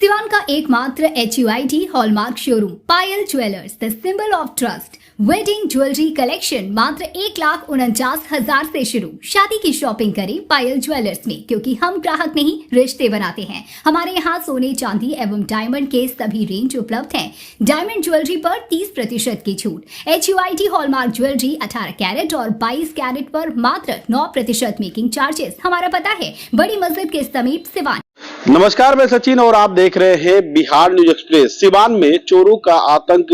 सिवान का एकमात्र HUID hallmark showroom Payal jewellers, the symbol of trust. Wedding jewellery collection मात्र 1,49,000 से शुरू। शादी की शॉपिंग करें पायल ज्वेलर्स में, क्योंकि हम ग्राहक नहीं रिश्ते बनाते हैं। हमारे यहाँ सोने चांदी एवं डायमंड के सभी रेंज उपलब्ध हैं। डायमंड ज्वेलरी पर 30% की छूट। HUID हॉलमार्क ज्वेलरी 18 कैरेट और 22 कैरेट पर मात्र 9% मेकिंग चार्जेस। हमारा पता है बड़ी मस्जिद के समीप सिवान। नमस्कार, मैं सचिन और आप देख रहे हैं बिहार न्यूज एक्सप्रेस। सिवान में चोरों का आतंक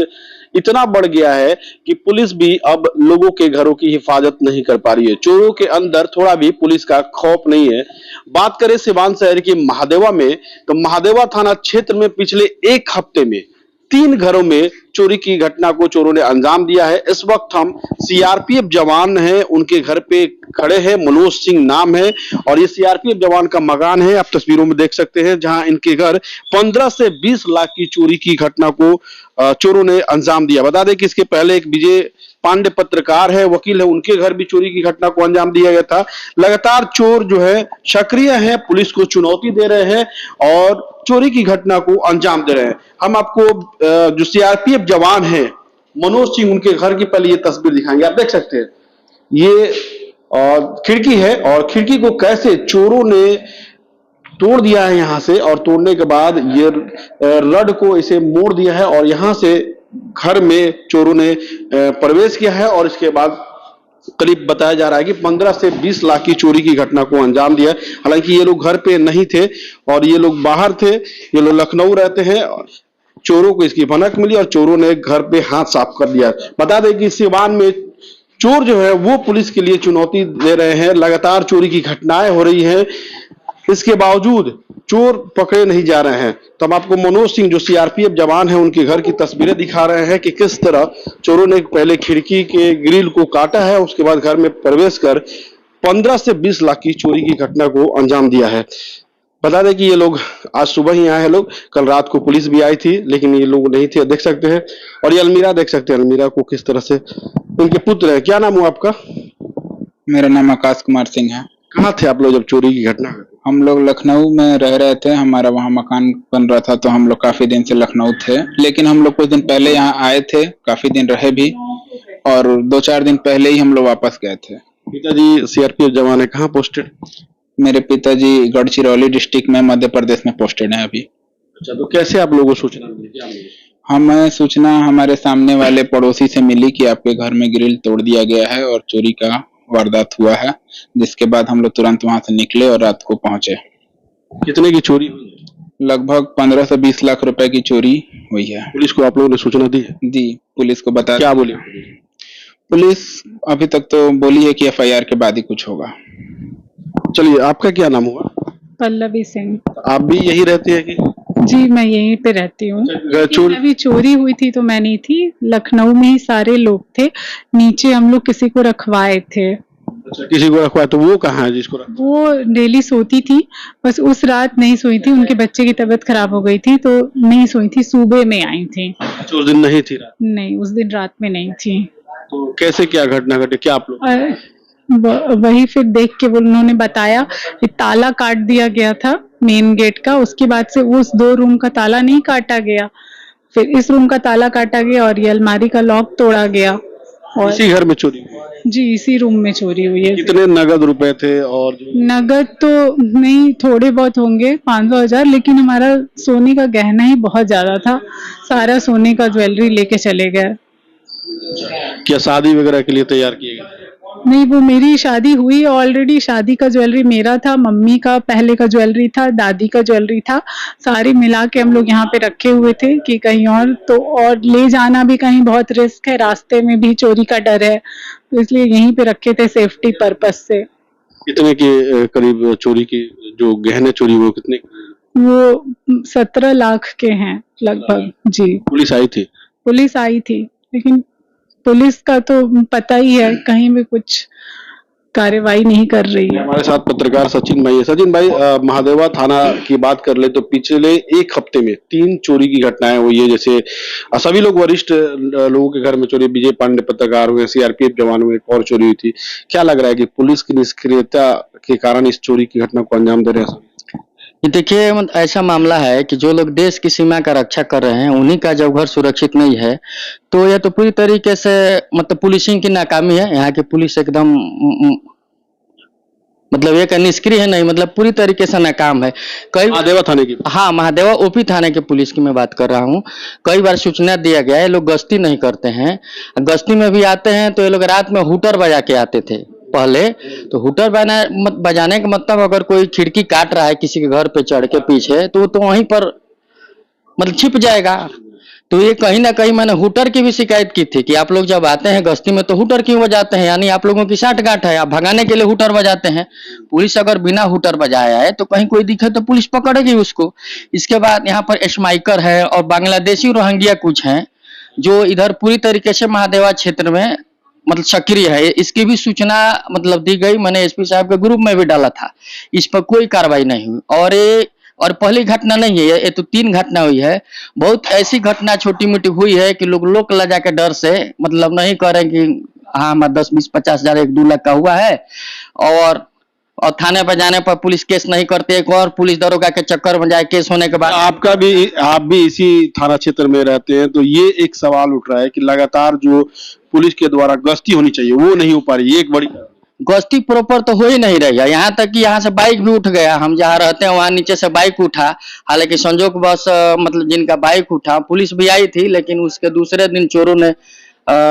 इतना बढ़ गया है कि पुलिस भी अब लोगों के घरों की हिफाजत नहीं कर पा रही है। चोरों के अंदर थोड़ा भी पुलिस का खौफ नहीं है। बात करें सिवान शहर की महादेवा में, तो महादेवा थाना क्षेत्र में पिछले एक हफ्ते में 3 घरों में चोरी की घटना को चोरों ने अंजाम दिया है। इस वक्त हम CRPF जवान हैं, उनके घर पे खड़े हैं। मनोज सिंह नाम है और ये CRPF जवान का मकान है। आप तस्वीरों में देख सकते हैं, जहां इनके घर 15 से 20 लाख की चोरी की घटना को चोरों ने अंजाम दिया। बता दें कि इसके पहले एक विजय पांडे पत्रकार है, वकील है, उनके घर भी चोरी की घटना को अंजाम दिया गया था। लगातार चोर जो है सक्रिय है, पुलिस को चुनौती दे रहे हैं और चोरी की घटना को अंजाम दे रहे हैं। हम आपको जो CRPF जवान है मनोज सिंह, उनके घर की पहले ये तस्वीर दिखाएंगे। आप देख सकते हैं, ये खिड़की है और खिड़की को कैसे चोरों ने तोड़ दिया है यहाँ से, और तोड़ने के बाद ये रड को इसे मोड़ दिया है और यहाँ से घर में चोरों ने प्रवेश किया है। और इसके बाद करीब बताया जा रहा है कि 15 से 20 लाख की चोरी की घटना को अंजाम दिया। हालांकि ये लोग घर पे नहीं थे और ये लोग बाहर थे, ये लोग लखनऊ रहते हैं। चोरों को इसकी भनक मिली और चोरों ने घर पे हाथ साफ कर दिया। बता दें कि सिवान में चोर जो है वो पुलिस के लिए चुनौती दे रहे हैं। लगातार चोरी की घटनाएं हो रही हैं, इसके बावजूद चोर पकड़े नहीं जा रहे हैं। तो हम आपको मनोज सिंह जो CRPF जवान है, उनके घर की तस्वीरें दिखा रहे हैं कि किस तरह चोरों ने पहले खिड़की के ग्रिल को काटा है, उसके बाद घर में प्रवेश कर 15 से 20 लाख की चोरी की घटना को अंजाम दिया है। बता दें कि ये लोग आज सुबह ही आए हैं लोग, कल रात को पुलिस भी आई थी लेकिन ये लोग नहीं थे, देख सकते हैं। और ये अलमीरा देख सकते हैं, अलमीरा को किस तरह से इनके पुत्र है। क्या नाम हुआ आपका? मेरा नाम आकाश कुमार सिंह है। कहाँ थे आप लोग जब चोरी की घटना? हम लोग लखनऊ में रह रहे थे, हमारा वहाँ मकान बन रहा था, तो हम लोग काफी दिन से लखनऊ थे। लेकिन हम लोग कुछ दिन पहले यहाँ आए थे, काफी दिन रहे भी, और 2-4 दिन पहले ही हम लोग वापस गए थे। पिताजी CRPF जवान है, कहाँ पोस्टेड? मेरे पिताजी गढ़चिरौली डिस्ट्रिक्ट में मध्य प्रदेश में पोस्टेड है अभी। अच्छा, तो कैसे आप लोगों को सूचना मिली? क्या मिली? हमें सूचना हमारे सामने वाले पड़ोसी से मिली कि आपके घर में ग्रिल तोड़ दिया गया है और चोरी का वारदात हुआ है, जिसके बाद हम लोग तुरंत वहां से निकले और रात को पहुंचे। कितने की चोरी हुई? लगभग 15 से 20 लाख रुपए की चोरी हुई है। पुलिस को आप लोगों ने सूचना दी है? दी, पुलिस को बता। क्या बोले पुलिस अभी तक तो बोली है कि FIR के बाद ही कुछ होगा। चलिए, आपका क्या नाम हुआ? पल्लवी सिंह। आप भी यही रहते हैं कि? जी, मैं यहीं पे रहती हूँ। चोरी अभी चोरी हुई थी तो मैं नहीं थी, लखनऊ में ही सारे लोग थे। नीचे हम लोग किसी को रखवाए थे। अच्छा, किसी को रखवाया, तो वो कहाँ है जिसको रखवाया? वो डेली सोती थी, बस उस रात नहीं सोई थी। उनके बच्चे की तबीयत खराब हो गई थी तो नहीं सोई थी, सुबह में आई थी। अच्छा, उस दिन नहीं थी रात? नहीं, उस दिन रात में नहीं थी। तो कैसे क्या घटना घटी, क्या आप लोग? वही फिर देख के उन्होंने बताया कि ताला काट दिया गया था मेन गेट का। उसके बाद से उस 2 रूम का ताला नहीं काटा गया, फिर इस रूम का ताला काटा गया और ये अलमारी का लॉक तोड़ा गया। और इसी घर में चोरी हुई? जी, इसी रूम में चोरी हुई है। कितने नगद रुपए थे? और नगद तो नहीं, थोड़े बहुत होंगे, 500,000, लेकिन हमारा सोने का गहना ही बहुत ज्यादा था। सारा सोने का ज्वेलरी लेके चले गए। क्या शादी वगैरह के लिए तैयार किए गए? नहीं, वो मेरी शादी हुई ऑलरेडी। शादी का ज्वेलरी मेरा था, मम्मी का पहले का ज्वेलरी था, दादी का ज्वेलरी था, सारे मिला के हम लोग यहाँ पे रखे हुए थे कि कहीं और ले जाना भी कहीं बहुत रिस्क है, रास्ते में भी चोरी का डर है, तो इसलिए यहीं पे रखे थे सेफ्टी पर्पस से। कितने के करीब चोरी की, जो गहने चोरी हुए, कितने? वो 17 लाख के हैं लगभग। जी, पुलिस आई थी? पुलिस आई थी, लेकिन पुलिस का तो पता ही है, कहीं भी कुछ कार्रवाई नहीं कर रही है। हमारे साथ पत्रकार सचिन भाई है। सचिन भाई, महादेवा थाना की बात कर ले तो पिछले एक हफ्ते में 3 चोरी की घटनाएं हुई है। जैसे सभी लोग वरिष्ठ लोगों के घर में चोरी, विजय पांडे पत्रकार हुए, CRPF जवान हुए, एक और चोरी हुई थी। क्या लग रहा है कि पुलिस की निष्क्रियता के कारण इस चोरी की घटना को अंजाम दे रहे हैं? ये देखिए ऐसा मामला है कि जो लोग देश की सीमा का रक्षा कर रहे हैं उन्हीं का जब घर सुरक्षित नहीं है तो यह तो पूरी तरीके से मतलब पुलिसिंग की नाकामी है। यहाँ की पुलिस एकदम मतलब एक निष्क्रिय है नहीं, मतलब पूरी तरीके से नाकाम है। कई महादेवा थाने की हाँ, महादेवा ओपी थाने के पुलिस की मैं बात कर रहा हूँ। कई बार सूचना दिया गया है, लोग गश्ती नहीं करते हैं। गश्ती में भी आते हैं तो ये लोग रात में हुटर बजा के आते थे पहले। तो हुटर बजाने का मतलब अगर कोई खिड़की काट रहा है किसी के घर पे चढ़ के पीछे तो वहीं पर मतलब छिप जाएगा। तो ये कहीं ना कहीं मैंने हुटर की भी शिकायत की थी कि आप लोग जब आते हैं गश्ती में तो हुटर क्यों बजाते हैं, यानी आप लोगों की साठगांठ है, आप भगाने के लिए हुटर बजाते हैं। पुलिस अगर बिना हुटर बजाया है तो कहीं कोई दिखे तो पुलिस पकड़ेगी उसको। इसके बाद यहाँ पर स्माइकर है और बांग्लादेशी रोहिंग्या कुछ हैं जो इधर पूरी तरीके से महादेवा क्षेत्र में मतलब सक्रिय है। इसकी भी सूचना मतलब दी गई, मैंने एसपी साहब के ग्रुप में भी डाला था। इस पर कोई कार्रवाई नहीं हुई और पहली घटना नहीं है ये तो 3 घटना हुई है। बहुत ऐसी घटना छोटी मोटी हुई है कि लोग लजा के डर से मतलब नहीं करें कि हाँ हमारा 10, 20, 50 हजार 1-2 लाख का हुआ है और थाने पर जाने पर पुलिस केस नहीं करते, एक और पुलिस दरोगा के चक्कर में जाए केस होने के बाद। आप भी इसी थाना क्षेत्र में रहते हैं तो ये एक सवाल उठ रहा है कि लगातार जो पुलिस के द्वारा गश्ती होनी चाहिए वो नहीं हो पा रही है। एक बड़ी गश्ती प्रॉपर तो हो ही नहीं रही है। यहाँ तक कि यहाँ से बाइक भी उठ गया, हम जहाँ रहते हैं वहाँ नीचे से बाइक उठा। हालांकि संजोग बस मतलब जिनका बाइक उठा पुलिस भी आई थी, लेकिन उसके दूसरे दिन चोरों ने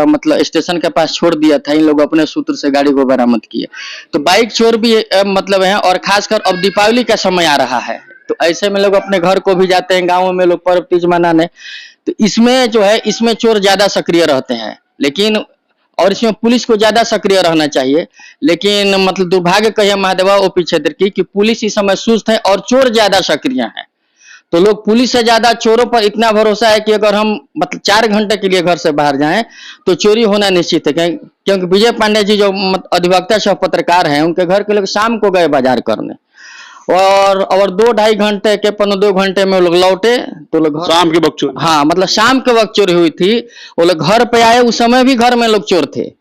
मतलब स्टेशन के पास छोड़ दिया था। इन लोग अपने सूत्र से गाड़ी को बरामद किए। तो बाइक चोर भी मतलब है और खासकर अब दीपावली का समय आ रहा है तो ऐसे में लोग अपने घर को भी जाते हैं, गाँव में लोग पर्व तीज मनाने। तो इसमें जो है इसमें चोर ज्यादा सक्रिय रहते हैं, लेकिन और इसमें पुलिस को ज्यादा सक्रिय रहना चाहिए। लेकिन मतलब दुर्भाग्य कहिए महादेवा ओपी क्षेत्र की कि पुलिस इस समय सुस्त है और चोर ज्यादा सक्रिय है। तो लोग पुलिस से ज्यादा चोरों पर इतना भरोसा है कि अगर हम मतलब 4 घंटे के लिए घर से बाहर जाएं तो चोरी होना निश्चित है। क्योंकि विजय पांडे जी जो अधिवक्ता सह पत्रकार हैं उनके घर के लोग शाम को गए बाजार करने और 2-2.5 घंटे के 2 घंटे में वो लोग लौटे तो लोग शाम के वक्त चोरी। हाँ मतलब शाम के वक्त चोरी हुई थी। वो लोग घर पे आए, उस समय भी घर में लोग चोर थे।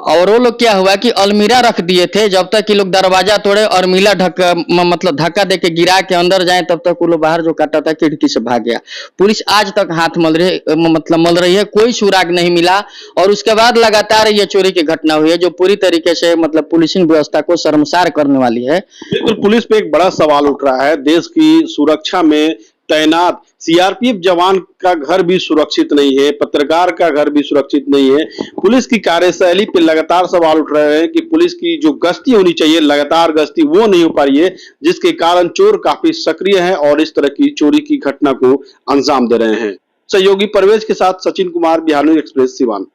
और वो लोग क्या हुआ कि अलमीरा रख दिए थे, जब तक कि लोग दरवाजा तोड़े और मिला मतलब धक्का दे के गिरा के अंदर जाए तब तक वो लोग बाहर जो काटा था खिड़की से भाग गया। पुलिस आज तक हाथ मल रही है, कोई सुराग नहीं मिला। और उसके बाद लगातार ये चोरी की घटना हुई है जो पूरी तरीके से मतलब पुलिसिंग व्यवस्था को शर्मसार करने वाली है। बिल्कुल, पुलिस पे एक बड़ा सवाल उठ रहा है। देश की सुरक्षा में तैनात सीआरपीएफ जवान का घर भी सुरक्षित नहीं है, पत्रकार का घर भी सुरक्षित नहीं है। पुलिस की कार्यशैली पे लगातार सवाल उठ रहे हैं कि पुलिस की जो गश्ती होनी चाहिए लगातार गश्ती वो नहीं हो पा रही है, जिसके कारण चोर काफी सक्रिय हैं और इस तरह की चोरी की घटना को अंजाम दे रहे हैं। सहयोगी परवेज के साथ सचिन कुमार, बिहार न्यूज एक्सप्रेस, सिवान।